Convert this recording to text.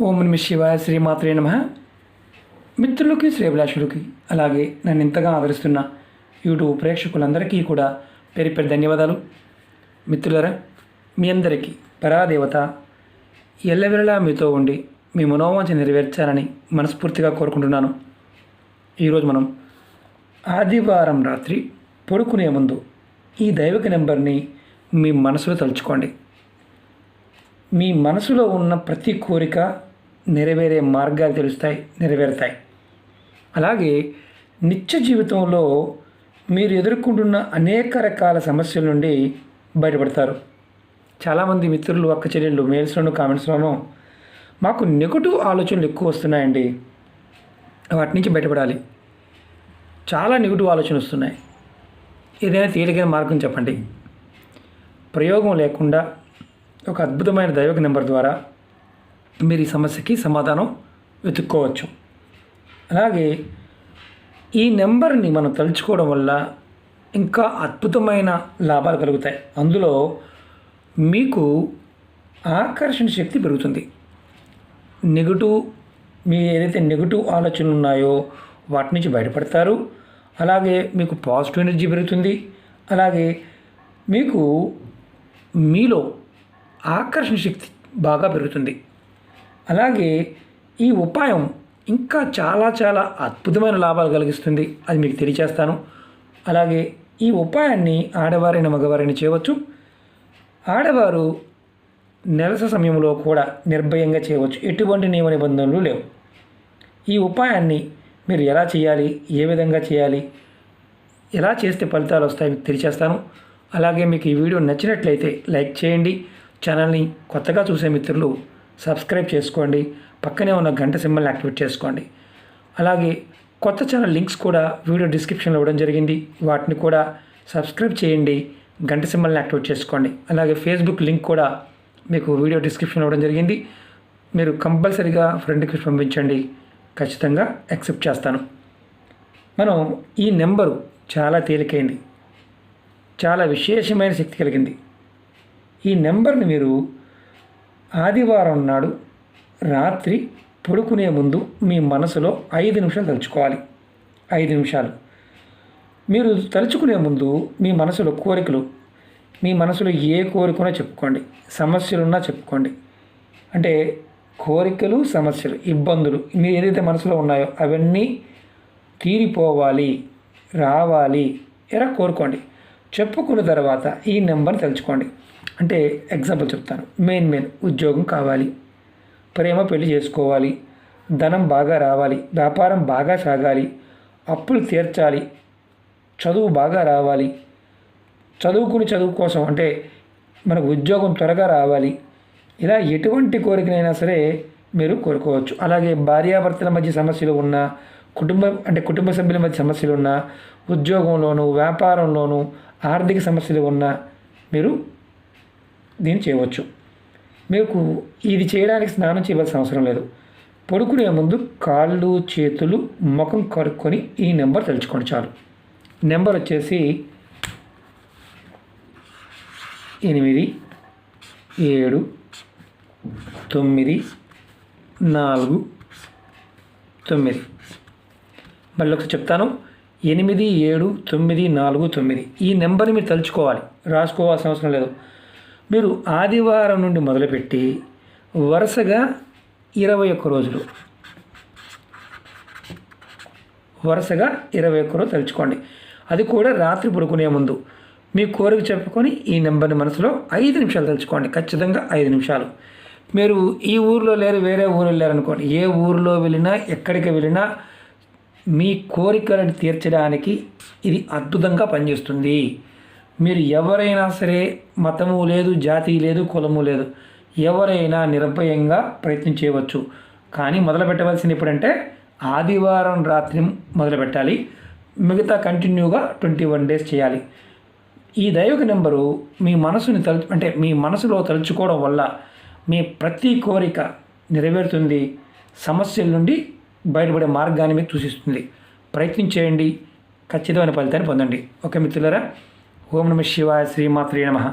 ఓం నమ శివాయ శ్రీమాత్రే నమ. మిత్రులకి శ్రేభిలాషులకి అలాగే నన్ను ఇంతగా ఆదరిస్తున్న యూట్యూబ్ ప్రేక్షకులందరికీ కూడా పేరు పేరు ధన్యవాదాలు. మిత్రులరా, మీ అందరికీ పరాదేవత ఎల్లవెల్లలా మీతో ఉండి మీ మనోవాంఛ నెరవేర్చాలని మనస్ఫూర్తిగా కోరుకుంటున్నాను. ఈరోజు మనం ఆదివారం రాత్రి పడుకునే ముందు ఈ దైవిక నెంబర్ని మీ మనసులో తలుచుకోండి. మీ మనసులో ఉన్న ప్రతి కోరిక నెరవేరే మార్గాలు తెలుస్తాయి, నెరవేరుతాయి. అలాగే నిత్య జీవితంలో మీరు ఎదుర్కొంటున్న అనేక రకాల సమస్యల నుండి బయటపడతారు. చాలామంది మిత్రులు, అక్క చెల్లెళ్ళు మెయిల్స్లోనూ కామెంట్స్లోనూ మాకు నెగటివ్ ఆలోచనలు ఎక్కువ వస్తున్నాయండి, వాటి నుంచి బయటపడాలి, చాలా నెగటివ్ ఆలోచనలు వస్తున్నాయి, ఏదైనా తేలికైన మార్గం చెప్పండి. ప్రయోగం లేకుండా ఒక అద్భుతమైన దైవిక నెంబర్ ద్వారా మీరు ఈ సమస్యకి సమాధానం వెతుక్కోవచ్చు. అలాగే ఈ నెంబర్ని మనం తలుచుకోవడం వల్ల ఇంకా అద్భుతమైన లాభాలు కలుగుతాయి. అందులో మీకు ఆకర్షణ శక్తి పెరుగుతుంది. మీ ఏదైతే నెగటివ్ ఆలోచనలు ఉన్నాయో వాటి నుంచి బయటపడతారు. అలాగే మీకు పాజిటివ్ ఎనర్జీ పెరుగుతుంది. అలాగే మీకు మీలో ఆకర్షణ శక్తి బాగా పెరుగుతుంది. అలాగే ఈ ఉపాయం ఇంకా చాలా చాలా అద్భుతమైన లాభాలు కలిగిస్తుంది, అది మీకు తెలియచేస్తాను. అలాగే ఈ ఉపాయాన్ని ఆడవారైన మగవారైనా చేయవచ్చు. ఆడవారు నెలస సమయంలో కూడా నిర్భయంగా చేయవచ్చు, ఎటువంటి నియమ నిబంధనలు లేవు. ఈ ఉపాయాన్ని మీరు ఎలా చేయాలి, ఏ విధంగా చేయాలి, ఎలా చేస్తే ఫలితాలు వస్తాయి మీకు తెలియచేస్తాను. అలాగే మీకు ఈ వీడియో నచ్చినట్లయితే లైక్ చేయండి. ఛానల్ని కొత్తగా చూసే మిత్రులు సబ్స్క్రైబ్ చేసుకోండి. పక్కనే ఉన్న గంట సింబల్ని యాక్టివేట్ చేసుకోండి. అలాగే కొత్త ఛానల్ లింక్స్ కూడా వీడియో డిస్క్రిప్షన్లో ఇవ్వడం జరిగింది, వాటిని కూడా సబ్స్క్రైబ్ చేయండి, గంట సింబల్ని యాక్టివేట్ చేసుకోండి. అలాగే ఫేస్బుక్ లింక్ కూడా మీకు వీడియో డిస్క్రిప్షన్లో ఇవ్వడం జరిగింది, మీరు కంపల్సరీగా ఫ్రెండ్ రిక్వెస్ట్ పంపించండి, ఖచ్చితంగా యాక్సెప్ట్ చేస్తాను. మనం ఈ నెంబరు చాలా తేలికైంది, చాలా విశేషమైన శక్తి కలిగింది. ఈ నెంబర్ని మీరు ఆదివారం నాడు రాత్రి పడుకునే ముందు మీ మనసులో 5 నిమిషాలు తలుచుకోవాలి. 5 నిమిషాలు మీరు తలుచుకునే ముందు మీ మనసులో కోరికలు, మీ మనసులో ఏ కోరికనో చెప్పుకోండి, సమస్యలున్నా చెప్పుకోండి. అంటే కోరికలు, సమస్యలు, ఇబ్బందులు మీరు ఏదైతే మనసులో ఉన్నాయో అవన్నీ తీరిపోవాలి, రావాలి, ఎలా కోరుకోండి. చెప్పుకున్న తర్వాత ఈ నెంబర్ని తలుచుకోండి. అంటే ఎగ్జాంపుల్ చెప్తాను. మెయిన్ ఉద్యోగం కావాలి, ప్రేమ పెళ్లి చేసుకోవాలి, ధనం బాగా రావాలి, వ్యాపారం బాగా సాగాలి, అప్పులు తీర్చాలి, చదువు బాగా రావాలి, చదువు కోసం అంటే మనకు ఉద్యోగం త్వరగా రావాలి. ఇలా ఎటువంటి కోరికనైనా సరే మీరు కోరుకోవచ్చు. అలాగే భార్యాభర్తల మధ్య సమస్యలు ఉన్నా, కుటుంబ సభ్యుల మధ్య సమస్యలు ఉన్నా, ఉద్యోగంలోనూ వ్యాపారంలోనూ ఆర్థిక సమస్యలు ఉన్నా మీరు దీన్ని చేయవచ్చు. మీకు ఇది చేయడానికి స్నానం చేయవలసిన అవసరం లేదు. పడుకునే ముందు కాళ్ళు, చేతులు, ముఖం కడుక్కొని ఈ నెంబర్ తలుచుకోండి చాలు. నెంబర్ వచ్చేసి 8 7 9 4 9. మళ్ళీ ఒకసారి చెప్తాను. 8 7 9 4 9. ఈ నెంబర్ని మీరు తలుచుకోవాలి, రాసుకోవాల్సిన అవసరం లేదు. మీరు ఆదివారం నుండి మొదలుపెట్టి వరుసగా 21 రోజులు తలుచుకోండి. అది కూడా రాత్రి పడుకునే ముందు మీ కోరిక చెప్పుకొని ఈ నెంబర్ని మనసులో 5 నిమిషాలు తలుచుకోండి. ఖచ్చితంగా 5 నిమిషాలు. మీరు ఈ ఊరిలో లేరు, వేరే ఊరు వెళ్ళారనుకోండి, ఏ ఊరిలో వెళ్ళినా, ఎక్కడికి వెళ్ళినా మీ కోరికలను తీర్చడానికి ఇది అద్భుతంగా పనిచేస్తుంది. మీరు ఎవరైనా సరే, మతము లేదు, జాతి లేదు, కులము లేదు, ఎవరైనా నిర్భయంగా ప్రయత్నం చేయవచ్చు. కానీ మొదలు పెట్టవలసింది ఎప్పుడంటే ఆదివారం రాత్రి మొదలు పెట్టాలి. మిగతా కంటిన్యూగా 21 డేస్ చేయాలి. ఈ దైవిక నెంబరు మీ మనసులో తలుచుకోవడం వల్ల మీ ప్రతి కోరిక నెరవేరుతుంది, సమస్యల నుండి బయటపడే మార్గాన్ని మీకు సూచిస్తుంది. ప్రయత్నం చేయండి, ఖచ్చితమైన ఫలితాన్ని పొందండి. ఓకే మిత్రులారా, ఓం నమ శివాయ శ్రీమాత్రే నమః.